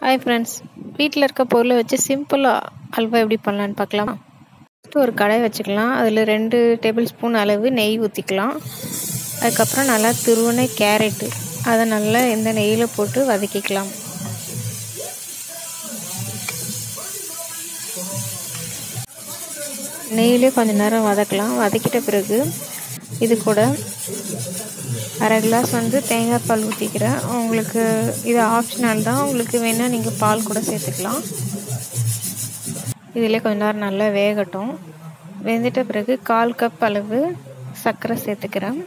Hi friends, வீட்டில் இருக்க பொருளை வச்சு சிம்பிளாக அல்வா எப்படி பண்ணலான்னு பார்க்கலாம். ஃபஸ்ட்டு ஒரு கடாய் வச்சுக்கலாம். அதில் 2 டேபிள் ஸ்பூன் அளவு நெய் ஊற்றிக்கலாம். அதுக்கப்புறம் நல்லா துருவின கேரட்டு அதை நல்லா இந்த நெய்யில் போட்டு வதக்கிக்கலாம். நெய்யிலே கொஞ்சம் நேரம் வதக்கலாம். வதக்கிட்ட பிறகு இது கூட அரை கிளாஸ் தேங்காய் பால் ஊற்றிக்கிறேன். உங்களுக்கு இது ஆப்ஷனல் தான், உங்களுக்கு வேணால் நீங்கள் பால் கூட சேர்த்துக்கலாம். இதிலே கொஞ்ச நேரம் நல்லா வேகட்டும். வெந்துட்ட பிறகு 1/4 கப் அளவு சர்க்கரை சேர்த்துக்கிறேன்.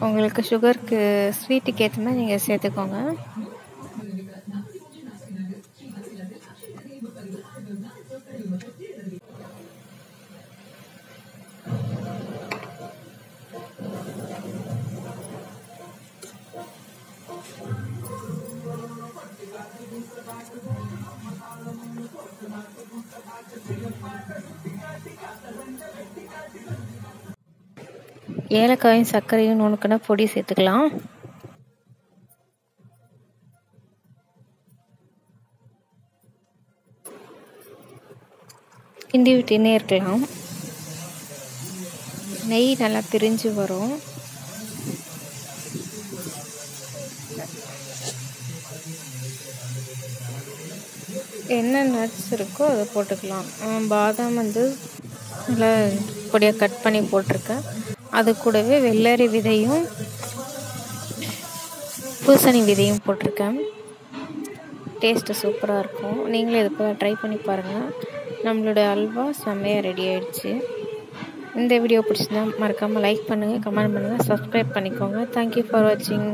உங்களுக்கு சுகருக்கு ஸ்வீட்டுக்கு ஏற்ற மாதிரி நீங்கள் சேர்த்துக்கோங்க. ஏலக்காயும் சர்க்கரையும் நுணுக்கின பொடி சேர்த்துக்கலாம். கிண்டி விட்டுனே இருக்கலாம். நெய் நல்லா பிரிஞ்சு வரும். என்ன நட்ஸ் இருக்கோ அதை போட்டுக்கலாம். பாதாம் நல்லா பொடியாக கட் பண்ணி போட்டிருக்கேன். அது கூடவே வெள்ளரி விதையும் பூசணி விதையும் போட்டிருக்கேன். டேஸ்ட்டு சூப்பராக இருக்கும். நீங்களும் இது போல் ட்ரை பண்ணி பாருங்கள். நம்மளோட அல்வா செம்மையாக ரெடி ஆகிடுச்சு. இந்த வீடியோ பிடிச்சிருந்தா மறக்காமல் லைக் பண்ணுங்கள், கமெண்ட் பண்ணுங்கள், சப்ஸ்கிரைப் பண்ணிக்கோங்க. தேங்க்யூ ஃபார் வாட்சிங்.